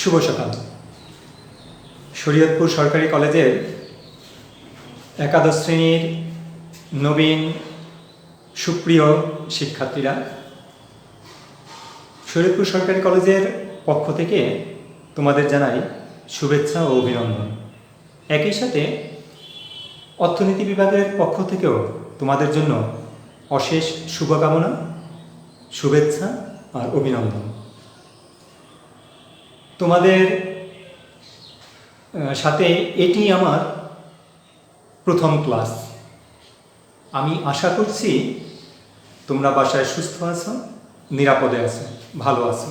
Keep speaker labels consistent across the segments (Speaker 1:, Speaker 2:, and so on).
Speaker 1: শুভ সকাল। শরীয়তপুর সরকারি কলেজের একাদশ শ্রেণীর নবীন সুপ্রিয় শিক্ষার্থীরা, শরীয়তপুর সরকারি কলেজের পক্ষ থেকে তোমাদের জানাই শুভেচ্ছা ও অভিনন্দন। একই সাথে অর্থনীতি বিভাগের পক্ষ থেকেও তোমাদের জন্য অশেষ শুভকামনা, শুভেচ্ছা আর অভিনন্দন। তোমাদের সাথে এটি আমার প্রথম ক্লাস। আমি আশা করছি তোমরা বাসায় সুস্থ আছো, নিরাপদে আছো, ভালো আছো।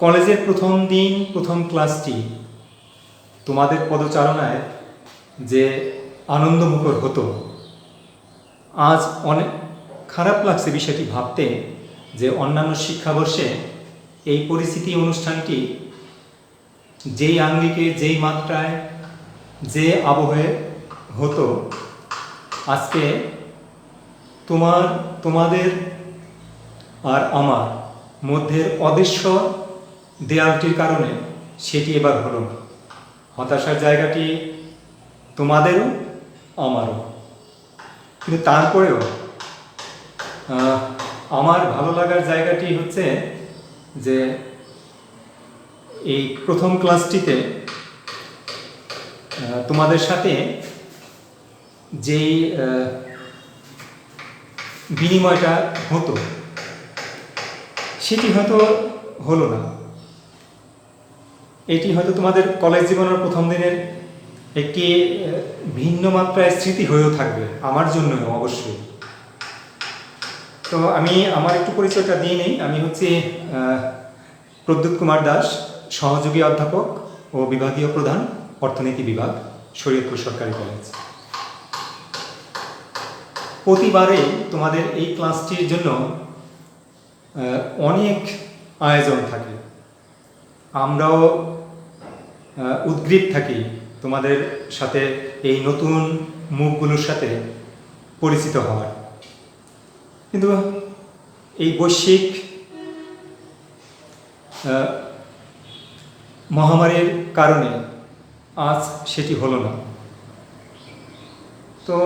Speaker 1: কলেজের প্রথম দিন, প্রথম ক্লাসটি তোমাদের পদচারণায় যে আনন্দমুখর হতো, আজ অনেক খারাপ লাগছে বিষয়টি ভাবতে যে অন্যান্য শিক্ষাবর্ষে এই পরিস্থিতি অনুষ্ঠানটি যেই আঙ্গিকে, যেই মাত্রায়, যে আবহে হতো, আজকে তোমাদের আর আমার মধ্যের অদৃশ্য দেয়ালটির কারণে সেটি এবার হলো না। হতাশার জায়গাটি তোমাদেরও আমারও, কিন্তু তারপরেও আমার ভালো লাগার জায়গাটি হচ্ছে যে এই প্রথম ক্লাসটিতে তোমাদের সাথে যেই বিনিময়টা হতো সেটি হয়তো হলো না। এটি হয়তো তোমাদের কলেজ জীবনের প্রথম দিনের একটি ভিন্ন মাত্রায় স্মৃতি হয়েও থাকবে, আমার জন্য অবশ্যই। তো আমি আমার একটু পরিচয়টা দিয়ে নেই। আমি হচ্ছি প্রদ্যুৎ কুমার দাস, সহযোগী অধ্যাপক ও বিভাগীয় প্রধান, অর্থনীতি বিভাগ, শরীয়তপুর সরকারি কলেজ। প্রতিবারে তোমাদের এই ক্লাসটির জন্য অনেক আয়োজন থাকে। আমরাও উদ্গ্রীব থাকি তোমাদের সাথে এই নতুন মুখগুলোর সাথে পরিচিত হওয়ার, কিন্তু এই বৈশ্বিক মহামারীর কারণে আজ সেটি হলো না। তো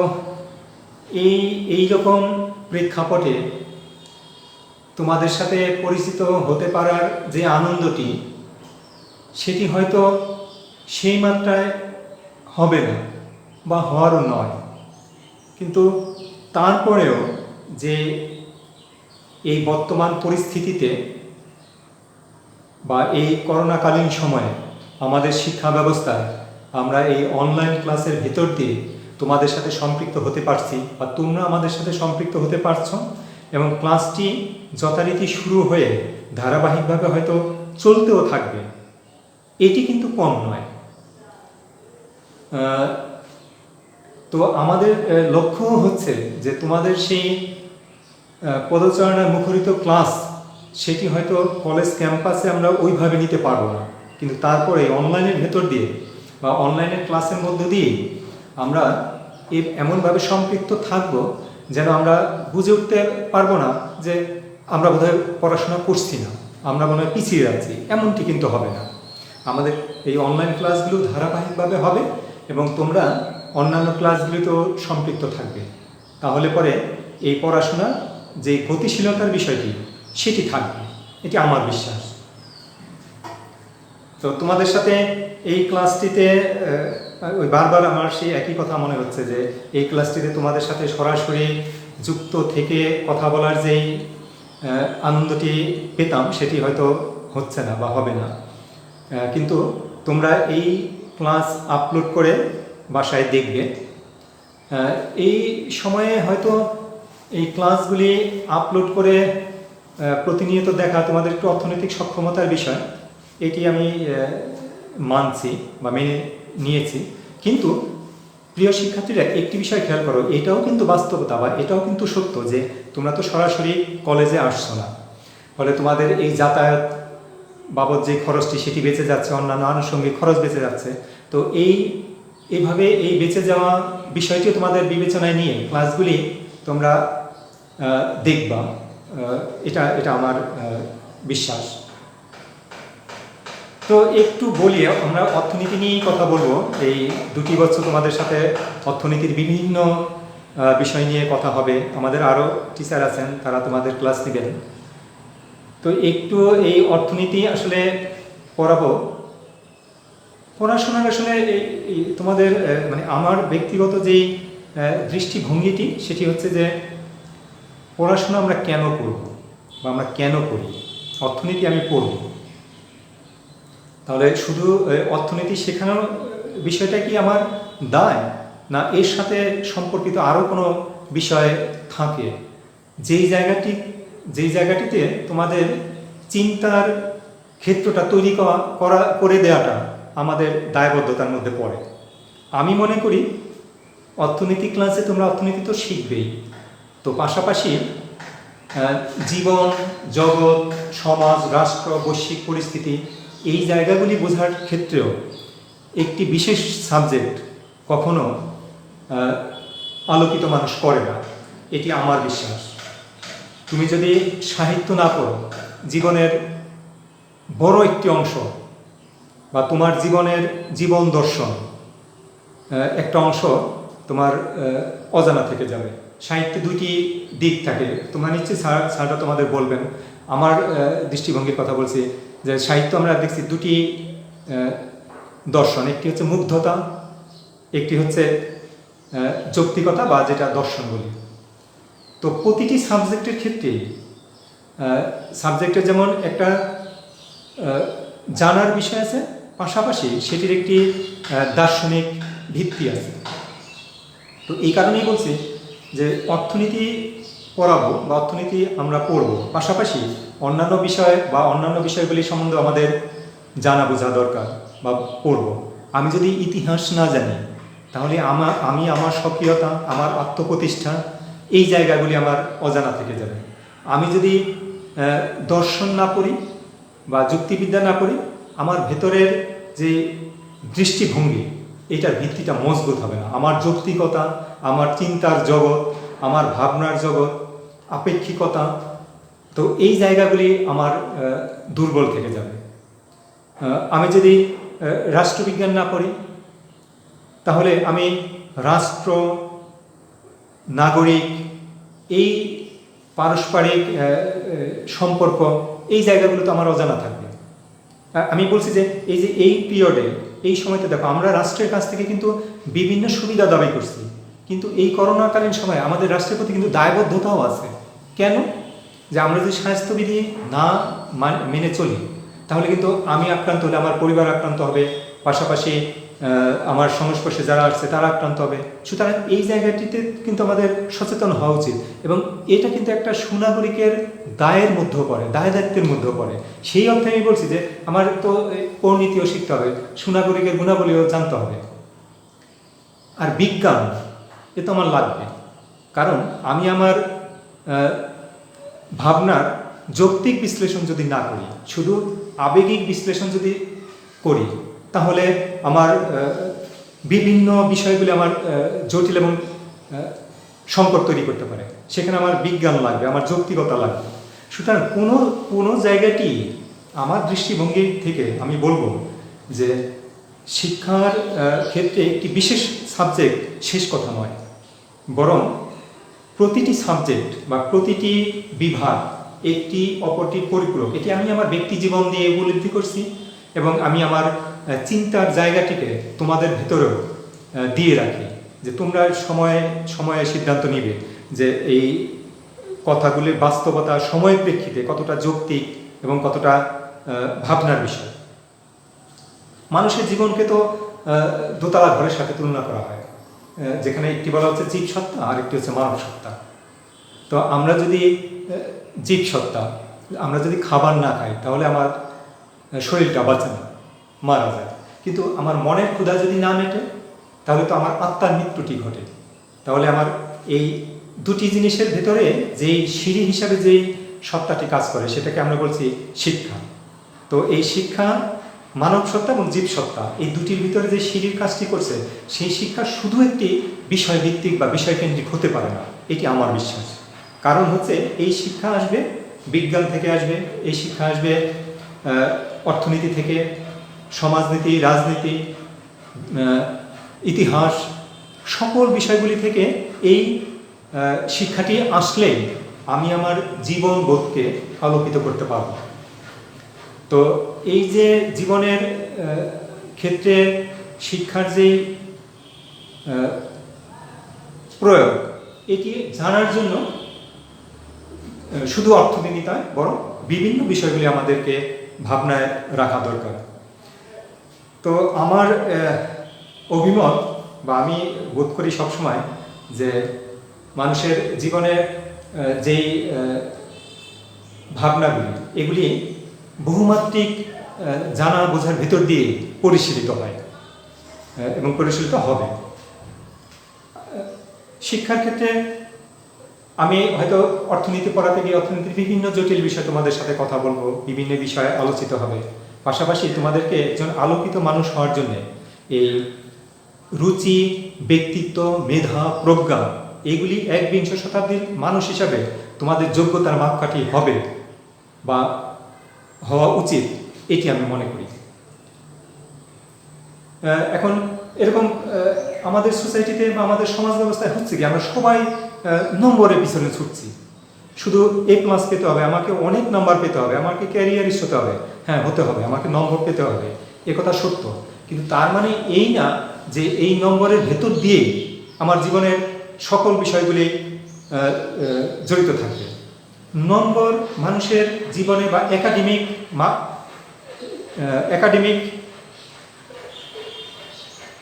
Speaker 1: এই রকম প্রেক্ষাপটে তোমাদের সাথে পরিচিত হতে পারার যে আনন্দটি, সেটি হয়তো সেই মাত্রায় হবে না বা হওয়ারও নয়, কিন্তু তারপরেও যে এই বর্তমান পরিস্থিতিতে বা এই করোনাকালীন সময়ে আমাদের শিক্ষা ব্যবস্থায় আমরা এই অনলাইন ক্লাসের ভিতর দিয়ে তোমাদের সাথে সম্পৃক্ত হতে পারছি বা তোমরা আমাদের সাথে সম্পৃক্ত হতে পারছো, এবং ক্লাসটি যথারীতি শুরু হয়ে ধারাবাহিকভাবে হয়তো চলতেও থাকবে, এটি কিন্তু কম নয়। তো আমাদের লক্ষ্য হচ্ছে যে তোমাদের সেই পদচারণায় মুখরিত ক্লাস, সেটি হয়তো কলেজ ক্যাম্পাসে আমরা ওইভাবে নিতে পারবো না, কিন্তু তারপরে অনলাইনের ভেতর দিয়ে বা অনলাইনের ক্লাসের মধ্য দিয়ে আমরা এমনভাবে সম্পৃক্ত থাকব যেন আমরা বুঝে উঠতে পারবো না যে আমরা বোধহয় পড়াশোনা করছি না, আমরা মনে হয় পিছিয়ে যাচ্ছি, এমনটি কিন্তু হবে না। আমাদের এই অনলাইন ক্লাসগুলো ধারাবাহিকভাবে হবে এবং তোমরা অন্যান্য ক্লাসগুলিতেও সম্পৃক্ত থাকবে। তাহলে পরে এই পড়াশোনার যে গতিশীলতার বিষয়টি, সেটি থাকবে, এটি আমার বিশ্বাস। তো তোমাদের সাথে এই ক্লাসটিতে ওই বারবার আমার সেই একই কথা মনে হচ্ছে যে এই ক্লাসটিতে তোমাদের সাথে সরাসরি যুক্ত থেকে কথা বলার যেই আনন্দটি পেতাম, সেটি হয়তো হচ্ছে না বা হবে না, কিন্তু তোমরা এই ক্লাস আপলোড করে বাসায় দেখবে। এই সময়ে হয়তো এই ক্লাসগুলি আপলোড করে প্রতিনিয়ত দেখা তোমাদের একটু অর্থনৈতিক সক্ষমতার বিষয়, এটি আমি মানছি বা মেনে নিয়েছি, কিন্তু প্রিয় শিক্ষার্থীরা একটি বিষয় খেয়াল করো, এটাও কিন্তু বাস্তবতা বা এটাও কিন্তু সত্য যে তোমরা তো সরাসরি কলেজে আসছো না, ফলে তোমাদের এই যাতায়াত বাবদ যে খরচটি, সেটি বেঁচে যাচ্ছে, অন্যান্য আনুষঙ্গিক খরচ বেঁচে যাচ্ছে। তো এইভাবে এই বেঁচে যাওয়া বিষয়টিও তোমাদের বিবেচনায় নিয়ে ক্লাসগুলি তোমরা দেখবা, এটা আমার বিশ্বাস। তো একটু বলি, আমরা অর্থনীতি নিয়েই কথা বলবো। এই 2টি বছর তোমাদের সাথে অর্থনীতির বিভিন্ন বিষয় নিয়ে কথা হবে। আমাদের আরও টিচার আছেন, তারা তোমাদের ক্লাস নেবেন। তো একটু এই অর্থনীতি আসলে পড়াবো। পড়াশোনার আসলে এই তোমাদের মানে আমার ব্যক্তিগত যেই দৃষ্টিভঙ্গিটি, সেটি হচ্ছে যে পড়াশোনা আমরা কেন করব বা আমরা কেন করি। অর্থনীতি আমি পড়ব, তাহলে শুধু অর্থনীতি শেখানোর বিষয়টা কি আমার দায়, না এর সাথে সম্পর্কিত আরও কোনো বিষয় থাকে যেই জায়গাটিতে তোমাদের চিন্তার ক্ষেত্রটা তৈরি করে দেওয়াটা আমাদের দায়বদ্ধতার মধ্যে পড়ে। আমি মনে করি অর্থনীতি ক্লাসে তোমরা অর্থনীতি তো শিখবেই, তো পাশাপাশি জীবন জগৎ, সমাজ, রাষ্ট্র, বৈশ্বিক পরিস্থিতি, এই জায়গাগুলি বোঝার ক্ষেত্রেও একটি বিশেষ সাবজেক্ট কখনো আলোকিত মানুষ করে না, এটি আমার বিশ্বাস। তুমি যদি সাহিত্য না পড়ো, জীবনের বড় একটি অংশ বা তোমার জীবন দর্শন একটা অংশ তোমার অজানা থেকে যাবে। সাহিত্যে 2টি দিক থাকে, তোমরা নিশ্চয়ই স্যারটা তোমাদের বলবেন। আমার দৃষ্টিভঙ্গির কথা বলছি যে সাহিত্য আমরা দেখছি 2টি দর্শন, একটি হচ্ছে মুগ্ধতা, একটি হচ্ছে যৌক্তিকতা বা যেটা দর্শন বলি। তো প্রতিটি সাবজেক্টের ক্ষেত্রেই সাবজেক্টের যেমন একটা জানার বিষয় আছে, পাশাপাশি সেটির একটি দার্শনিক ভিত্তি আছে। তো এই কারণেই বলছি যে অর্থনীতি পড়াবো বা অর্থনীতি আমরা পড়ব, পাশাপাশি অন্যান্য বিষয় বা অন্যান্য বিষয়গুলি সম্বন্ধে আমাদের জানা বোঝা দরকার বা পড়ব। আমি যদি ইতিহাস না জানি, তাহলে আমি আমার সক্রিয়তা, আমার আত্মপ্রতিষ্ঠা, এই জায়গাগুলি আমার অজানা থেকে যাবে। আমি যদি দর্শন না পড়ি বা যুক্তিবিদ্যা না পড়ি, আমার ভেতরের যে দৃষ্টিভঙ্গি, এটার ভিত্তিটা মজবুত হবে না। আমার যৌক্তিকতা, আমার চিন্তার জগৎ, আমার ভাবনার জগৎ, আপেক্ষিকতা, তো এই জায়গাগুলি আমার দুর্বল থেকে যাবে। আমি যদি রাষ্ট্রবিজ্ঞান না পড়ি, তাহলে আমি রাষ্ট্র, নাগরিক, এই পারস্পরিক সম্পর্ক, এই জায়গাগুলো তো আমার অজানা থাকবে। আমি বলছি যে এই পিরিয়ডে, এই সময়তে দেখো, আমরা রাষ্ট্রের কাছ থেকে কিন্তু বিভিন্ন সুবিধা দাবি করছি, কিন্তু এই করোনাকালীন সময়ে আমাদের রাষ্ট্রের প্রতি কিন্তু দায়বদ্ধতাও আছে। কেন? যে আমরা যদি স্বাস্থ্যবিধি না মেনে চলি, তাহলে কিন্তু আমি আক্রান্ত হলে আমার পরিবার আক্রান্ত হবে, পাশাপাশি আমার সংস্পর্শে যারা আসছে তারা আক্রান্ত হবে। সুতরাং এই জায়গাটিতে কিন্তু আমাদের সচেতন হওয়া উচিত, এবং এটা কিন্তু একটা সুনাগরিকের দায়ের মধ্যেও পড়ে, দায় দায়িত্বের মধ্যেও পড়ে। সেই অর্থে আমি বলছি যে আমার তো পরিণীতিও শিখতে হবে, সুনাগরিকের গুণাবলীও জানতে হবে। আর বিজ্ঞান এ তো আমার লাগবে, কারণ আমি আমার ভাবনার যৌক্তিক বিশ্লেষণ যদি না করি, শুধু আবেগিক বিশ্লেষণ যদি করি, তাহলে আমার বিভিন্ন বিষয়গুলি আমার জটিল এবং সংকট তৈরি করতে পারে। সেখানে আমার বিজ্ঞান লাগবে, আমার যৌক্তিকতা লাগবে। সুতরাং কোনো জায়গাটি আমার দৃষ্টিভঙ্গি থেকে আমি বলবো যে শিক্ষার ক্ষেত্রে একটি বিশেষ সাবজেক্ট শেষ কথা নয়, বরং প্রতিটি সাবজেক্ট বা প্রতিটি বিভাগ একটি অপরটির পরিপূরক। এটি আমি আমার ব্যক্তি জীবন দিয়ে উপলব্ধি করছি, এবং আমি আমার চিন্তার জায়গাটিকে তোমাদের ভিতরেও দিয়ে রাখি, যে তোমরা সময়ে সিদ্ধান্ত নিবে যে এই কথাগুলির বাস্তবতা সময়ের প্রেক্ষিতে কতটা যৌক্তিক এবং কতটা ভাবনার বিষয়। মানুষের জীবনকে তো দোতলা ঘরের সাথে তুলনা করা হয়, যেখানে একটি বলা হচ্ছে জীব সত্তা আর একটি হচ্ছে মানব সত্তা। তো আমরা যদি জীব সত্তা, আমরা যদি খাবার না খাই, তাহলে আমার শরীরটা বাঁচে না, মারা যায়। কিন্তু আমার মনের ক্ষুধা যদি না মেটে, তাহলে তো আমার আত্মার মৃত্যুটি ঘটে। তাহলে আমার এই 2টি জিনিসের ভেতরে যেই সিঁড়ি হিসাবে যেই সত্তাটি কাজ করে, সেটাকে আমরা বলছি শিক্ষা। তো এই শিক্ষা মানব সত্তা এবং জীব সত্তা, এই 2টির ভিতরে যে সিঁড়ির কাজটি করছে, সেই শিক্ষা শুধু একটি বিষয়ভিত্তিক বা বিষয়কেন্দ্রিক হতে পারে না, এটি আমার বিশ্বাস। কারণ হচ্ছে এই শিক্ষা আসবে বিজ্ঞান থেকে, আসবে এই শিক্ষা আসবে অর্থনীতি থেকে, সমাজনীতি, রাজনীতি, ইতিহাস, সকল বিষয়গুলি থেকে এই শিক্ষাটি আসলেই আমি আমার জীবনবোধকে আলোকিত করতে পারব। তো এই যে জীবনের ক্ষেত্রে শিক্ষার যে প্রয়োগ, এটি জানার জন্য শুধু অর্থনীতি নয়, বরং বিভিন্ন বিষয়গুলি আমাদেরকে ভাবনায় রাখা দরকার। তো আমার অভিমত বা আমি বোধ করি সবসময় যে মানুষের জীবনে যেই ভাবনাগুলি, এগুলি বহুমাত্রিক জানা বোঝার ভিতর দিয়ে পরিশীলিত হয় এবং পরিশীলিত হবে। শিক্ষার ক্ষেত্রে আমি হয়তো অর্থনীতি পড়াতে গিয়ে অর্থনীতির বিভিন্ন জটিল বিষয় তোমাদের সাথে কথা বলবো, বিভিন্ন বিষয়ে আলোচিত হবে। পাশাপাশি তোমাদেরকে একজন আলোকিত মানুষ হওয়ার জন্য এই রুচি, ব্যক্তিত্ব, মেধা, প্রজ্ঞা, এগুলি 21শ শতাব্দীর মানুষ হিসাবে তোমাদের যোগ্যতার মাপকাঠি হবে বা হওয়া উচিত, এটি আমি মনে করি। এখন এরকম আমাদের সোসাইটিতে বা আমাদের সমাজ ব্যবস্থায় হচ্ছে কি, আমরা সবাই নম্বরের পিছনে ছুটছি। শুধু A+ পেতে হবে, আমাকে অনেক নাম্বার পেতে হবে, আমাকে ক্যারিয়ারিস্ট হতে হবে, হ্যাঁ হতে হবে, আমাকে নম্বর পেতে হবে, একথা সত্য। কিন্তু তার মানে এই না যে এই নম্বরের ভেতর দিয়ে আমার জীবনের সকল বিষয়গুলি জড়িত থাকবে। নম্বর মানুষের জীবনে বা একাডেমিক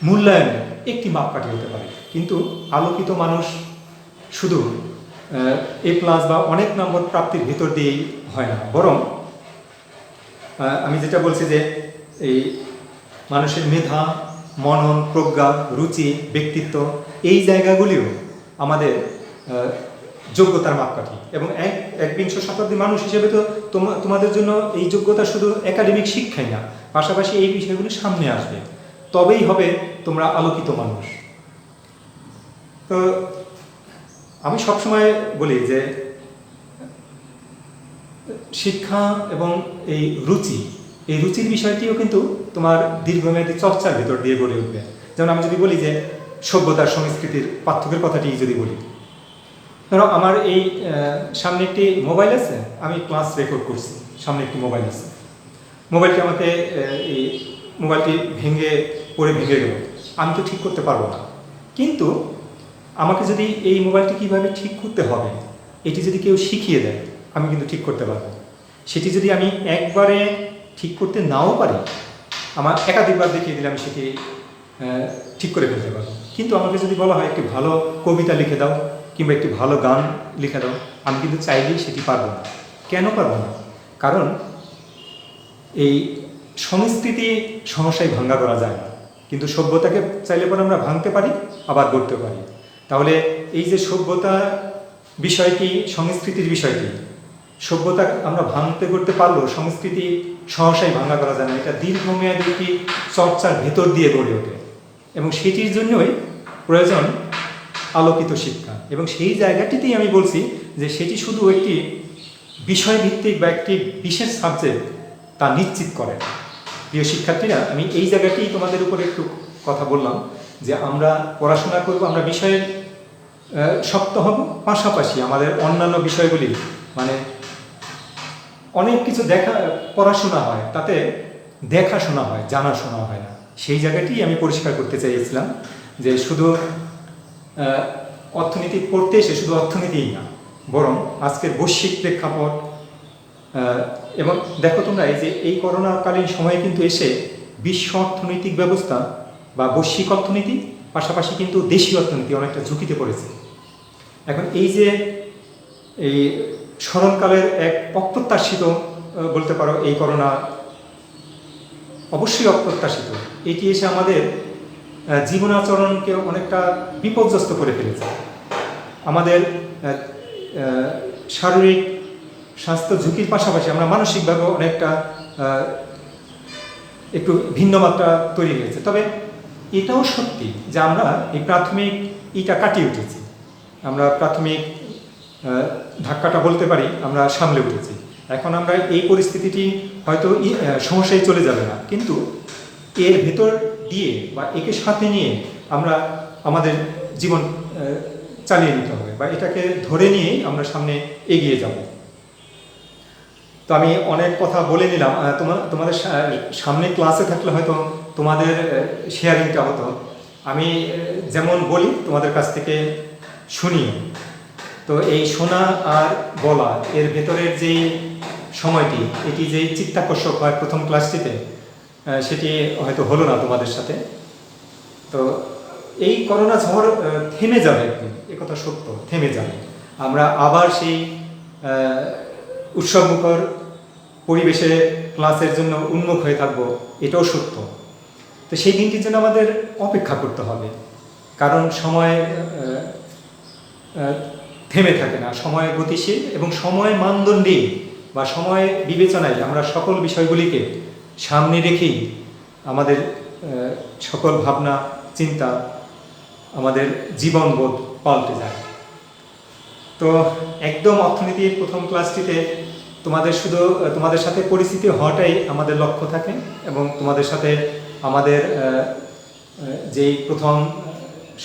Speaker 1: মূল্যায়নের একটি মাপকাঠি হতে পারে, কিন্তু আলোকিত মানুষ শুধু A+ বা অনেক নম্বর প্রাপ্তির ভিতর দিয়েই হয় না, বরং আমি যেটা বলছি যে এই মানুষের মেধা, মনন, প্রজ্ঞা, রুচি, ব্যক্তিত্ব, এই জায়গাগুলিও আমাদের যোগ্যতার মাপকাঠি। এবং 21শ শতাব্দীর মানুষ হিসেবে তো তোমাদের জন্য এই যোগ্যতা শুধু একাডেমিক শিক্ষাই না, পাশাপাশি এই বিষয়গুলি সামনে আসবে, তবেই হবে তোমরা আলোকিত মানুষ। তো আমি সবসময় বলি যে শিক্ষা এবং এই রুচির বিষয়টিও কিন্তু তোমার দীর্ঘমেয়াদী চর্চার ভিতর দিয়ে গড়ে উঠবে। যেমন আমি যদি বলি যে সভ্যতার সংস্কৃতির পার্থক্যের কথাটি যদি বলি, ধরো আমার এই সামনে একটি মোবাইল আছে, আমি ক্লাস রেকর্ড করছি, সামনে একটি মোবাইল আছে, মোবাইলটি আমাকে এই মোবাইলটি ভেঙে গেল, আমি তো ঠিক করতে পারবো না। কিন্তু আমাকে যদি এই মোবাইলটি কীভাবে ঠিক করতে হবে এটি যদি কেউ শিখিয়ে দেয়, আমি কিন্তু ঠিক করতে পারবো। সেটি যদি আমি একবারে ঠিক করতে নাও পারি, আমার একাধিকবার দেখিয়ে দিলে আমি সেটি ঠিক করে ফেলতে পারবো। কিন্তু আমাকে যদি বলা হয় একটি ভালো কবিতা লিখে দাও কিংবা একটি ভালো গান লিখে দাও, আমি কিন্তু চাইলেই সেটি পারবো না। কেন পারবো না? কারণ এই সংস্কৃতি সহসাই ভাঙ্গা করা যায় না, কিন্তু সভ্যতাকে চাইলে পরে আমরা ভাঙতে পারি, আবার গড়তে পারি। তাহলে এই যে সভ্যতা বিষয়টি, সংস্কৃতির বিষয়টি, সভ্যতা আমরা ভাঙতে করতে পারলেও সংস্কৃতি সহসাই ভাঙা করা যায় না। এটা দীর্ঘমেয়াদী একটি চর্চার ভেতর দিয়ে গড়ে ওঠে এবং সেটির জন্যই প্রয়োজন আলোকিত শিক্ষা। এবং সেই জায়গাটিতেই আমি বলছি যে সেটি শুধু একটি বিষয়ভিত্তিক বা একটি বিশেষ সাবজেক্ট তা নিশ্চিত করে। প্রিয় শিক্ষার্থীরা, আমি এই জায়গাতেই তোমাদের উপরে একটু কথা বললাম যে আমরা পড়াশোনা করব, আমরা বিষয়ে শক্ত হব, পাশাপাশি আমাদের অন্যান্য বিষয়গুলি, মানে অনেক কিছু পড়াশোনা হয়, তাতে দেখাশোনা হয়, জানাশোনা হয় না। সেই জায়গাটি আমি পরিষ্কার করতে চাইছিলাম যে শুধু অর্থনীতি পড়তে এসে শুধু অর্থনীতিই না, বরং আজকের বৈশ্বিক প্রেক্ষাপট এবং দেখো তোমরা এই করোনাকালীন সময়ে কিন্তু এসে বিশ্ব অর্থনৈতিক ব্যবস্থা বা বৈশ্বিক অর্থনীতি পাশাপাশি কিন্তু দেশীয় অর্থনীতি অনেকটা ঝুঁকিতে পড়েছে। এখন এই যে এই স্মরণকালের এক অপ্রত্যাশিত বলতে পারো এই করোনা, অবশ্যই অপ্রত্যাশিত, এটি এসে আমাদের জীবনাচরণকে অনেকটা বিপর্যস্ত করে ফেলেছে। আমাদের শারীরিক স্বাস্থ্য ঝুঁকির পাশাপাশি আমরা মানসিকভাবে অনেকটা একটু ভিন্ন মাত্রা তৈরি হয়েছে। তবে এটাও সত্যি যে আমরা এই প্রাথমিক কাটিয়ে উঠেছি, আমরা প্রাথমিক ধাক্কাটা বলতে পারি আমরা সামলে উঠেছি। এখন আমরা এই পরিস্থিতিটি হয়তো সমস্যায় চলে যাবে না, কিন্তু এর ভেতর দিয়ে বা একে সাথে নিয়ে আমরা আমাদের জীবন চালিয়ে নিতে হবে, বা এটাকে ধরে নিয়েই আমরা সামনে এগিয়ে যাব। তো আমি অনেক কথা বলে নিলাম। তোমাদের সামনে ক্লাসে থাকলে হয়তো তোমাদের শেয়ারিংটা হতো। আমি যেমন বলি তোমাদের কাছ থেকে শুনি। তো এই শোনা আর বলা এর ভেতরের যেই সময়টি, এটি যেই চিত্তাকর্ষক হয় প্রথম ক্লাসটিতে, সেটি হয়তো হলো না তোমাদের সাথে। তো এই করোনা ঝড় থেমে যাবে একদিন, একথা সত্য, থেমে যাবে। আমরা আবার সেই উৎসবমুখর পরিবেশে ক্লাসের জন্য উন্মুখ হয়ে থাকবো, এটাও সত্য। তো সেই দিনটির জন্য আমাদের অপেক্ষা করতে হবে, কারণ সময় থেমে থাকে না, সময় গতিশীল, এবং সময় মানদণ্ডে বা সময় বিবেচনায় আমরা সকল বিষয়গুলিকে সামনে রেখেই আমাদের সকল ভাবনা চিন্তা, আমাদের জীবনবোধ পাল্টে যায়। তো একদম অর্থনীতির প্রথম ক্লাসটিতে তোমাদের সাথে পরিচিতি হওয়াটাই আমাদের লক্ষ্য থাকে, এবং তোমাদের সাথে আমাদের যেই প্রথম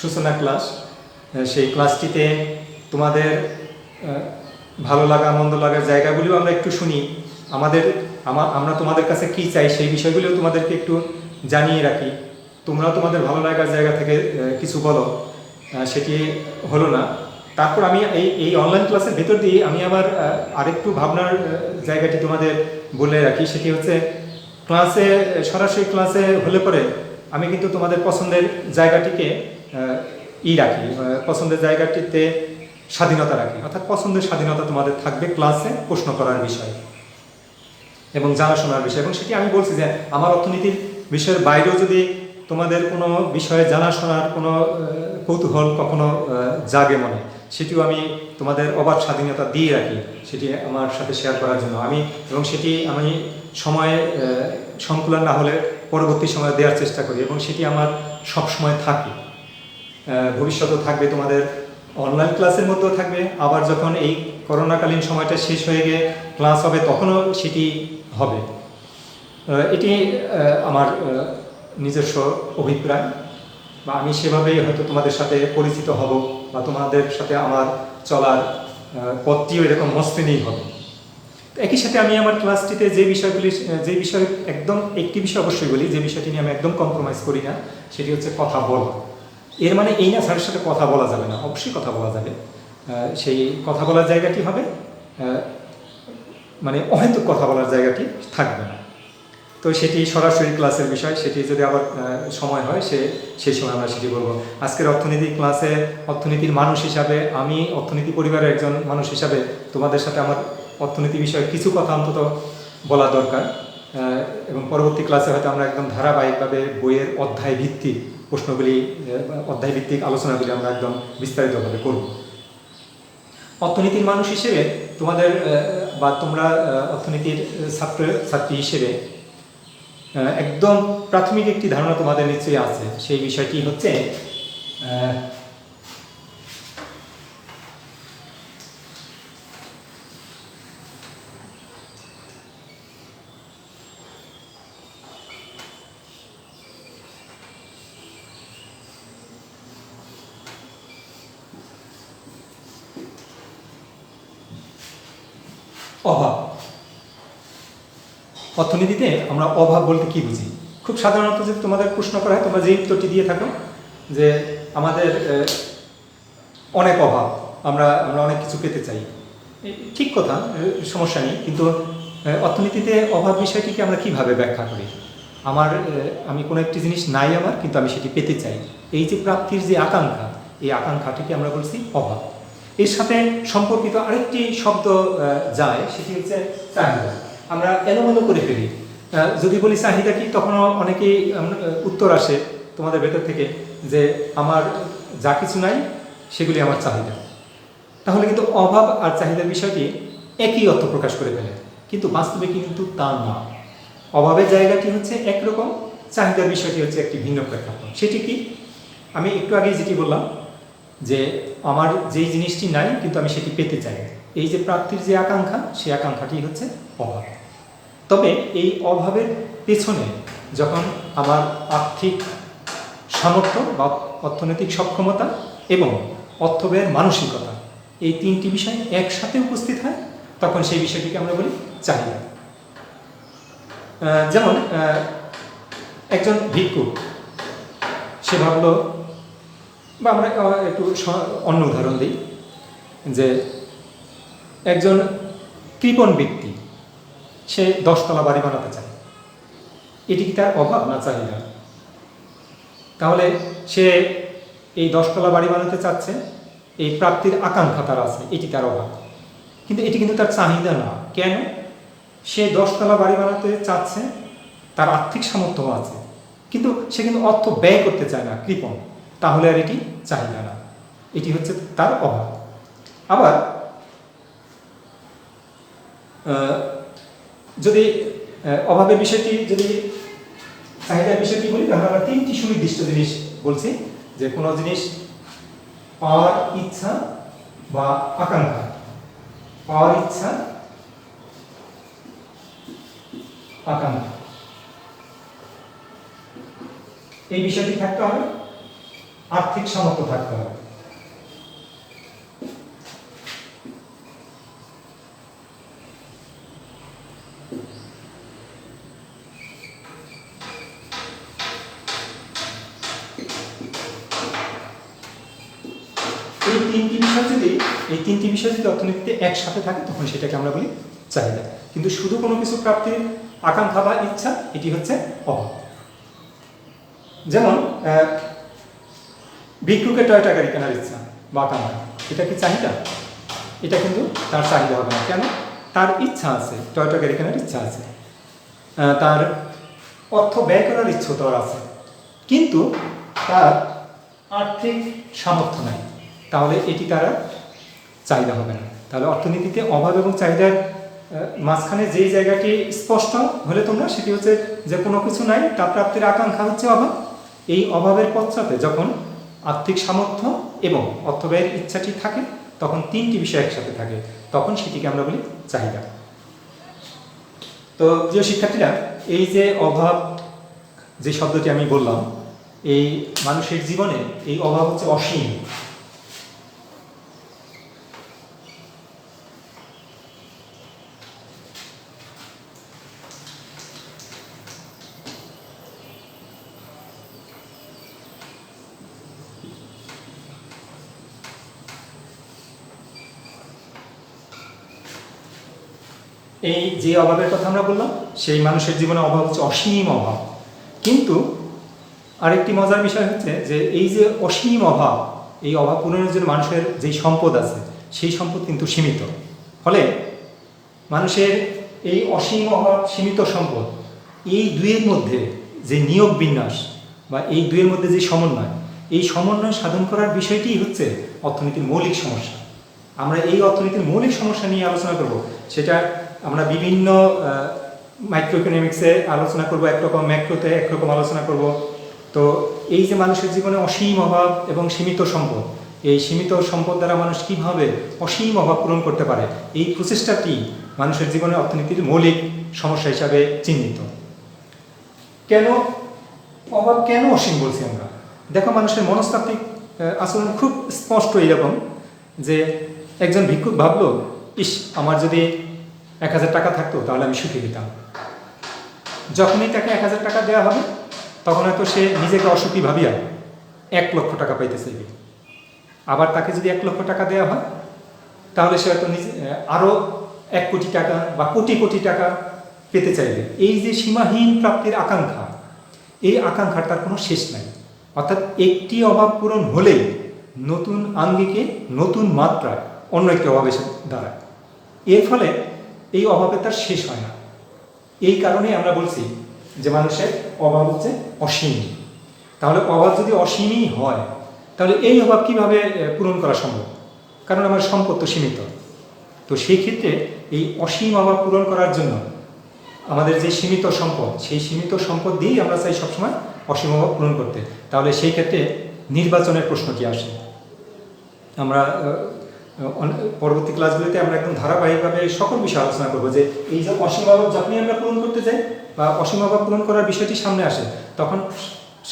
Speaker 1: সূচনা ক্লাস, সেই ক্লাসটিতে তোমাদের ভালো লাগা মন্দ লাগার জায়গাগুলিও আমরা একটু শুনি। আমরা তোমাদের কাছে কী চাই সেই বিষয়গুলিও তোমাদেরকে একটু জানিয়ে রাখি। তোমরাও তোমাদের ভালো লাগার জায়গা থেকে কিছু বলো, সেটি হলো না। তারপর আমি এই অনলাইন ক্লাসের ভেতর দিয়ে আমি আবার আরেকটু ভাবনার জায়গাটি তোমাদের বলে রাখি। সেটি হচ্ছে, সরাসরি ক্লাসে হলে পরে আমি কিন্তু তোমাদের পছন্দের জায়গাটিকে রাখি, পছন্দের জায়গাটিতে স্বাধীনতা রাখি, অর্থাৎ পছন্দের স্বাধীনতা তোমাদের থাকবে ক্লাসে প্রশ্ন করার বিষয় এবং জানাশোনার বিষয়। এবং সেটি আমি বলছি যে আমার অর্থনীতির বিষয়ের বাইরেও যদি তোমাদের কোনো বিষয়ে জানাশোনার কোনো কৌতূহল কখনো জাগে মনে, সেটিও আমি তোমাদের অবাধ স্বাধীনতা দিয়ে রাখি, সেটি আমার সাথে শেয়ার করার জন্য। এবং সেটি আমি সময়ে সংকুলন না হলে পরবর্তী সময়ে দেওয়ার চেষ্টা করি, এবং সেটি আমার সব সময় থাকে, ভবিষ্যতেও থাকবে। তোমাদের অনলাইন ক্লাসের মধ্যেও থাকবে, আবার যখন এই করোনাকালীন সময়টা শেষ হয়ে গিয়ে ক্লাস হবে তখনও সেটি হবে। এটি আমার নিজস্ব অভিপ্রায়, বা আমি সেভাবেই হয়তো তোমাদের সাথে পরিচিত হব, বা তোমাদের সাথে আমার চলার পথটিও এরকম মসৃণই হবে। একই সাথে আমি আমার ক্লাসটিতে যে বিষয় একদম একটি বিষয় অবশ্যই বলি, যে বিষয়টি নিয়ে আমি একদম কম্প্রোমাইজ করি না, সেটি হচ্ছে কথা বলা। এর মানে এই না স্যারের সাথে কথা বলা যাবে না, অবশ্যই কথা বলা যাবে। সেই কথা বলার জায়গাটি হবে, মানে অহেতুক কথা বলার জায়গাটি থাকবে না। তো সেটি সরাসরি ক্লাসের বিষয়, সেটি যদি আবার সময় হয় সেই সময় আমরা সেটি বলবো। আজকের অর্থনীতি ক্লাসে অর্থনীতির মানুষ হিসাবে, আমি অর্থনীতি পরিবারের একজন মানুষ হিসাবে তোমাদের সাথে আমার অর্থনীতি বিষয়ে কিছু কথা অন্তত বলা দরকার, এবং পরবর্তী ক্লাসে হয়তো আমরা একদম ধারাবাহিকভাবে বইয়ের অধ্যায় ভিত্তিক প্রশ্নগুলি, অধ্যায় ভিত্তিক আলোচনাগুলি আমরা একদম বিস্তারিতভাবে করব। অর্থনীতির মানুষ হিসেবে তোমাদের বা তোমরা অর্থনীতির ছাত্রী হিসেবে একদম প্রাথমিক একটি ধারণা তোমাদের নিশ্চয়ই আছে। সেই বিষয়টি হচ্ছে অভাব। অর্থনীতিতে আমরা অভাব বলতে কি বুঝি? খুব সাধারণত যদি তোমাদের প্রশ্ন করা হয়, তোমরা যে উত্তরটি দিয়ে থাকো যে আমাদের অনেক অভাব, আমরা অনেক কিছু পেতে চাই। ঠিক কথা, সমস্যা নেই, কিন্তু অর্থনীতিতে অভাব বিষয়টিকে আমরা কিভাবে ব্যাখ্যা করি? আমি কোনো একটি জিনিস নাই আমার, কিন্তু আমি সেটি পেতে চাই, এই যে প্রাপ্তির যে আকাঙ্ক্ষা, এই আকাঙ্ক্ষাটিকে আমরা বলছি অভাব। এর সাথে সম্পর্কিত আরেকটি শব্দ যায়, সেটি হচ্ছে চাহিদা। আমরা এলোমেলো করে ফেলি, যদি বলি চাহিদা কি, তখনও অনেকেই উত্তর আসে তোমাদের ভেতর থেকে যে আমার যা কিছু নাই সেগুলি আমার চাহিদা। তাহলে কিন্তু অভাব আর চাহিদার বিষয়টি একই অর্থ প্রকাশ করে ফেলে, কিন্তু বাস্তবে কিন্তু তা না। অভাবের জায়গাটি হচ্ছে একরকম, চাহিদার বিষয়টি হচ্ছে একটি ভিন্ন প্রেক্ষাপট। সেটি কি? আমি একটু আগেই যেটি বললাম যে আমার যেই জিনিসটি নাই কিন্তু আমি সেটি পেতে চাই, এই যে প্রাপ্তির যে আকাঙ্ক্ষা, সেই আকাঙ্ক্ষাটি হচ্ছে অভাব। তবে এই অভাবের পেছনে যখন আমার আর্থিক সামর্থ্য বা অর্থনৈতিক সক্ষমতা এবং অর্থব্যয়ের মানসিকতা, এই তিনটি বিষয় একসাথে উপস্থিত হয়, তখন সেই বিষয়টিকে আমরা বলি চাহিদা। যেমন একজন ভিক্ষুক, সে ভাবলো, বা আমরা একটু অন্য উদাহরণ দিই, যে একজন কৃপণ ব্যক্তি, সে 10 তলা বাড়ি বানাতে চায়। এটি কি তার অভাব না চাহিদা? তাহলে সে এই 10 তলা বাড়ি বানাতে চাচ্ছে, এই প্রাপ্তির আকাঙ্ক্ষা তার আছে, এটি তার অভাব। কিন্তু এটি কিন্তু তার চাহিদা না। কেন? সে 10 তলা বাড়ি বানাতে চাচ্ছে, তার আর্থিক সামর্থ্য আছে, কিন্তু সে কিন্তু অর্থ ব্যয় করতে চায় না, কৃপণ। তাহলে আর এটি চাহিদা না, এটি হচ্ছে তার অভাব। আবার যদি অভাবের বিষয়টি, যদি চাহিদার বিষয়টি বলি, তাহলে আমরা 3টি সুনির্দিষ্ট জিনিস বলছি, যে কোনো জিনিস পাওয়ার ইচ্ছা বা আকাঙ্ক্ষা, পাওয়ার ইচ্ছা, আকাঙ্ক্ষা, এই বিষয়টি থাকতে হবে, আর্থিক সামর্থ্য থাকতে হবে। এই তিনটি বিষয় যদি অর্থনীতিতে একসাথে থাকে, তখন সেটাকে আমরা বলি চাহিদা। কিন্তু শুধু কোনো কিছু প্রাপ্তির আকাঙ্ক্ষা বা ইচ্ছা, এটি হচ্ছে অভাব। যেমন ভিক্ষুকের টয়টা গাড়ি কেনার ইচ্ছা বা আকাঙ্ক্ষা, এটা কি চাহিদা? এটা কিন্তু তার চাহিদা হবে না। কেন? তার ইচ্ছা আছে, টয়টা গাড়ি কেনার ইচ্ছা আছে, তার অর্থ ব্যয় করার ইচ্ছা তো আছে, কিন্তু তার আর্থিক সামর্থ্য নাই, তাহলে এটি তারা চাহিদা হবে না। তাহলে অর্থনীতিতে অভাব এবং চাহিদার মাঝখানে যেই জায়গাটি স্পষ্ট হলে তোমরা, সেটি হচ্ছে যে কোনো কিছু নাই, তা প্রাপ্তির আকাঙ্ক্ষা হচ্ছে অভাব। এই অভাবের পশ্চাতে যখন আর্থিক সামর্থ্য এবং অর্থব্যয়ের ইচ্ছাটি থাকে, তখন 3টি বিষয় একসাথে থাকে, তখন সেটিকে আমরা বলি চাহিদা। তো প্রিয় শিক্ষার্থীরা, এই যে অভাব, যে শব্দটি আমি বললাম, এই মানুষের জীবনে এই অভাব হচ্ছে অসীম। এই যে অভাবের কথা আমরা বললাম, সেই মানুষের জীবনে অভাব হচ্ছে অসীম অভাব। কিন্তু আরেকটি মজার বিষয় হচ্ছে যে এই যে অসীম অভাব, এই অভাব পূরণের জন্য মানুষের যেই সম্পদ আছে, সেই সম্পদ কিন্তু সীমিত। ফলে মানুষের এই অসীম অভাব, সীমিত সম্পদ, এই দুইয়ের মধ্যে যে নিয়োগ বিন্যাস বা এই দুইয়ের মধ্যে যে সমন্বয়, এই সমন্বয় সাধন করার বিষয়টিই হচ্ছে অর্থনীতির মৌলিক সমস্যা। আমরা এই অর্থনীতির মৌলিক সমস্যা নিয়ে আলোচনা করব। সেটা আমরা বিভিন্ন মাইক্রো ইকোনমিক্সে আলোচনা করব একরকম, ম্যাক্রোতে একরকম আলোচনা করব। তো এই যে মানুষের জীবনে অসীম অভাব এবং সীমিত সম্পদ, এই সীমিত সম্পদ দ্বারা মানুষ কীভাবে অসীম অভাব পূরণ করতে পারে, এই প্রচেষ্টাটি মানুষের জীবনে অর্থনীতির মৌলিক সমস্যা হিসাবে চিহ্নিত। কেন অভাব, কেন অসীম বলছি আমরা? দেখো, মানুষের মনস্তাত্ত্বিক আচরণ খুব স্পষ্ট এরকম, যে একজন ভিক্ষুক ভাবলো, ইস, আমার যদি 1000 টাকা থাকতো তাহলে আমি সুখী হতাম। যখনই তাকে 1000 টাকা দেওয়া হবে, তখন হয়তো সে নিজেকে অসুখী ভাবিয়া 1 লক্ষ টাকা পাইতে চাইবে। আবার তাকে যদি 1 লক্ষ টাকা দেওয়া হয়, তাহলে সে হয়তো নিজে আরও 1 কোটি টাকা বা কোটি কোটি টাকা পেতে চাইবে। এই যে সীমাহীন প্রাপ্তির আকাঙ্ক্ষা, এই আকাঙ্ক্ষার তার কোনো শেষ নাই। অর্থাৎ একটি অভাব পূরণ হলেই নতুন আঙ্গিকে, নতুন মাত্রায় অন্য একটি অভাব এসে দাঁড়ায়। এর ফলে এই অভাবের তার শেষ হয় না। এই কারণেই আমরা বলছি যে মানুষের অভাব হচ্ছে অসীম। তাহলে অভাব যদি অসীমই হয়, তাহলে এই অভাব কীভাবে পূরণ করা সম্ভব? কারণ আমার সম্পদ তো সীমিত। তো সেই ক্ষেত্রে এই অসীম অভাব পূরণ করার জন্য আমাদের যে সীমিত সম্পদ, সেই সীমিত সম্পদ দিয়েই আমরা চাই সবসময় অসীম অভাব পূরণ করতে। তাহলে সেই ক্ষেত্রে নির্বাচনের প্রশ্নটি আসে। আমরা পরবর্তী ক্লাসগুলিতে আমরা একদম ধারাবাহিকভাবে সকল বিষয়ে আলোচনা করবো যে এই যে অসীম অভাব যখনই আমরা পূরণ করতে যাই বা অসীম অভাব পূরণ করার বিষয়টি সামনে আসে, তখন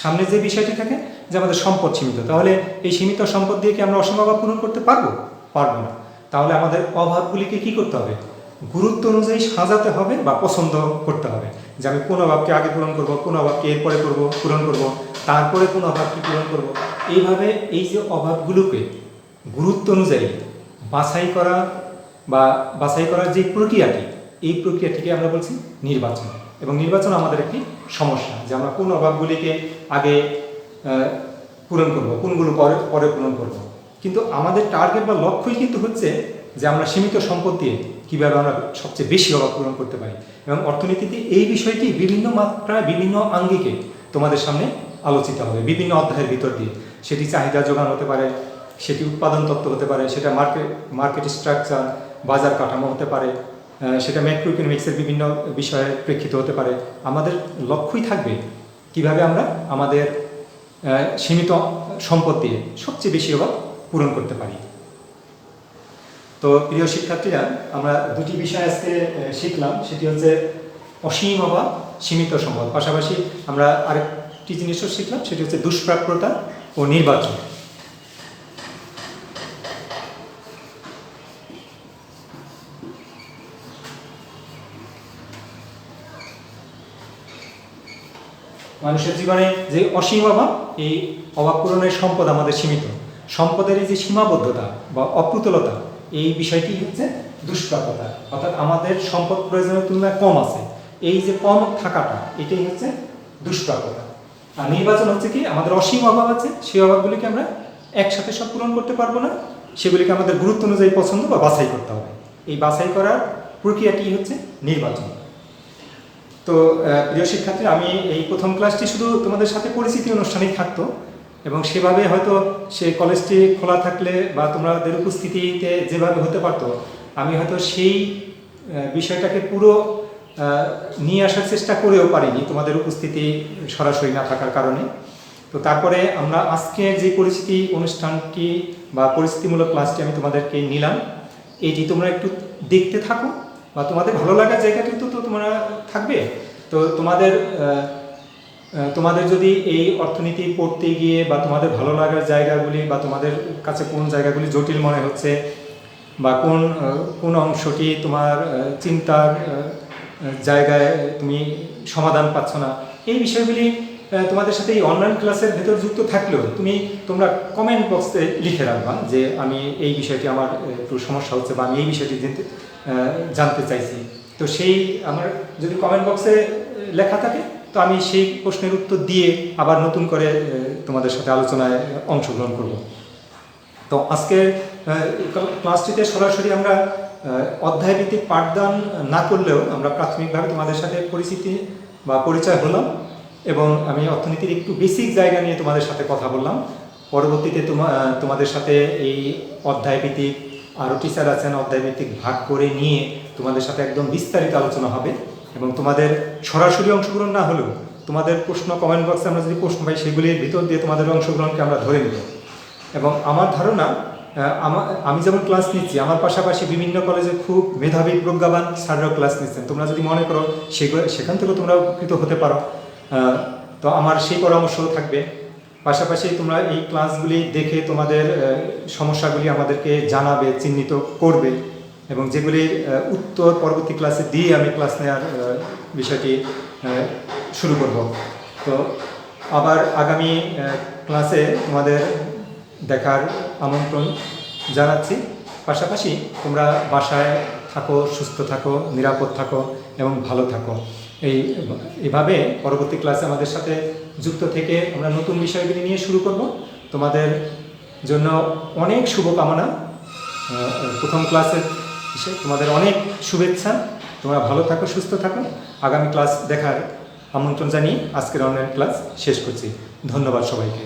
Speaker 1: সামনে যে বিষয়টি থাকে যে আমাদের সম্পদ সীমিত, তাহলে এই সীমিত সম্পদ দিয়ে কি আমরা অসীম অভাব পূরণ করতে পারবো? পারবো না। তাহলে আমাদের অভাবগুলিকে কি করতে হবে? গুরুত্ব অনুযায়ী সাজাতে হবে বা পছন্দ করতে হবে যে আমি কোন অভাবকে আগে পূরণ করব, কোন অভাবকে এরপরে পূরণ করব, তারপরে কোন অভাবকে পূরণ করব। এইভাবে এই যে অভাবগুলোকে গুরুত্ব অনুযায়ী বাছাই করার যে প্রক্রিয়াটি, এই প্রক্রিয়াটিকে আমরা বলছি নির্বাচন। এবং নির্বাচন আমাদের একটি সমস্যা যে আমরা কোন অভাবগুলিকে আগে পূরণ করব, কোনগুলো পরে পূরণ করব। কিন্তু আমাদের টার্গেট বা লক্ষ্যই কিন্তু হচ্ছে যে আমরা সীমিত সম্পদ দিয়ে কীভাবে আমরা সবচেয়ে বেশি অভাব পূরণ করতে পারি। এবং অর্থনীতিতে এই বিষয়টি বিভিন্ন মাত্রায় বিভিন্ন আঙ্গিকে তোমাদের সামনে আলোচিত হবে বিভিন্ন অধ্যায়ের ভিতর দিয়ে। সেটি চাহিদা যোগান হতে পারে, সেটি উৎপাদন তত্ত্ব হতে পারে, সেটা মার্কেট স্ট্রাকচার, বাজার কাঠামো হতে পারে, সেটা ম্যাক্রো ইকোনমিক্সের বিভিন্ন বিষয়ের প্রেক্ষিত হতে পারে। আমাদের লক্ষ্যই থাকবে কিভাবে আমরা আমাদের সীমিত সম্পদ দিয়ে সবচেয়ে বেশি অভাব পূরণ করতে পারি। তো প্রিয় শিক্ষার্থীরা, আমরা দুটি বিষয় আজকে শিখলাম, সেটি হচ্ছে অসীম অভাব, সীমিত সম্পদ। পাশাপাশি আমরা আরেকটি জিনিসও শিখলাম, সেটি হচ্ছে দুষ্প্রাপ্যতা ও নির্বাচন। মানুষের জীবনে যে অসীম অভাব, এই অভাব পূরণের সম্পদ আমাদের সীমিত, সম্পদের এই যে সীমাবদ্ধতা বা অপ্রতুলতা, এই বিষয়টি হচ্ছে দুষ্প্রাপ্যতা। অর্থাৎ আমাদের সম্পদ প্রয়োজনের তুলনায় কম আছে, এই যে কম থাকাটা, এটাই হচ্ছে দুষ্প্রাপ্যতা। আর নির্বাচন হচ্ছে কি, আমাদের অসীম অভাব আছে, সেই অভাবগুলিকে আমরা একসাথে সব পূরণ করতে পারবো না, সেগুলিকে আমাদের গুরুত্ব অনুযায়ী পছন্দ বা বাছাই করতে হবে। এই বাছাই করার প্রক্রিয়াটি হচ্ছে নির্বাচন। তো প্রিয় শিক্ষার্থী, আমি এই প্রথম ক্লাসটি শুধু তোমাদের সাথে পরিচিতি অনুষ্ঠানেই থাকতো, এবং সেভাবে হয়তো সে কলেজটি খোলা থাকলে বা তোমাদের উপস্থিতিতে যেভাবে হতে পারতো, আমি হয়তো সেই বিষয়টাকে পুরো নিয়ে আসার চেষ্টা করেও পারিনি তোমাদের উপস্থিতি সরাসরি না থাকার কারণে। তো তারপরে আমরা আজকে যে পরিচিতি অনুষ্ঠানটি বা পরিচিতিমূলক ক্লাসটি আমি তোমাদেরকে নিলাম, এইটি তোমরা একটু দেখতে থাকো বা তোমাদের ভালো লাগার জায়গাটি তো তোমরা থাকবে। তো তোমাদের যদি এই অর্থনীতি পড়তে গিয়ে বা তোমাদের ভালো লাগার জায়গাগুলি বা তোমাদের কাছে কোন জায়গাগুলি জটিল মনে হচ্ছে বা কোন অংশটি তোমার চিন্তার জায়গায় তুমি সমাধান পাচ্ছ না, এই বিষয়গুলি তোমাদের সাথে এই অনলাইন ক্লাসের ভেতর যুক্ত থাকলেও তোমরা কমেন্ট বক্সে লিখে রাখবা যে আমি এই বিষয়টি আমার একটু সমস্যা হচ্ছে বা আমি এই বিষয়টি জানতে চাইছি। তো সেই আমার যদি কমেন্ট বক্সে লেখা থাকে, তো আমি সেই প্রশ্নের উত্তর দিয়ে আবার নতুন করে তোমাদের সাথে আলোচনায় অংশগ্রহণ করব। তো আজকে ক্লাসটিতে সরাসরি আমরা অধ্যায়ভিত্তিক পাঠদান না করলেও আমরা প্রাথমিকভাবে তোমাদের সাথে পরিচিতি বা পরিচয় হলাম, এবং আমি অর্থনীতির একটু বেসিক জায়গা নিয়ে তোমাদের সাথে কথা বললাম। পরবর্তীতে তোমাদের সাথে এই অধ্যায়ভিত্তিক আরও টিচার আছেন, অধ্যায়ভিত্তিক ভাগ করে নিয়ে তোমাদের সাথে একদম বিস্তারিত আলোচনা হবে। এবং তোমাদের সরাসরি অংশগ্রহণ না হলেও তোমাদের প্রশ্ন কমেন্ট বক্সে আমরা যদি প্রশ্ন পাই, সেগুলির ভিতর দিয়ে তোমাদের অংশগ্রহণকে আমরা ধরে নেব। এবং আমার ধারণা, আমি যেমন ক্লাস নিচ্ছি, আমার পাশাপাশি বিভিন্ন কলেজে খুব মেধাবী প্রজ্ঞাবান স্যাররাও ক্লাস নিচ্ছেন। তোমরা যদি মনে করো সেখান থেকেও তোমরা উপকৃত হতে পারো, তো আমার সেই পরামর্শও থাকবে। পাশাপাশি তোমরা এই ক্লাসগুলি দেখে তোমাদের সমস্যাগুলি আমাদেরকে জানাবে, চিহ্নিত করবে, এবং যেগুলির উত্তর পরবর্তী ক্লাসে দিয়ে আমি ক্লাস নেওয়ার বিষয়টি শুরু করব। তো আবার আগামী ক্লাসে তোমাদের দেখার আমন্ত্রণ জানাচ্ছি। পাশাপাশি তোমরা বাসায় থাকো, সুস্থ থাকো, নিরাপদ থাকো এবং ভালো থাকো। এইভাবে পরবর্তী ক্লাসে আমাদের সাথে যুক্ত থেকে আমরা নতুন বিষয়গুলি নিয়ে শুরু করব। তোমাদের জন্য অনেক শুভকামনা। প্রথম ক্লাসের তোমাদের অনেক শুভেচ্ছা। তোমরা ভালো থাকো, সুস্থ থাকো। আগামী ক্লাস দেখার আমন্ত্রণ জানিয়ে আজকের অনলাইন ক্লাস শেষ করছি। ধন্যবাদ সবাইকে।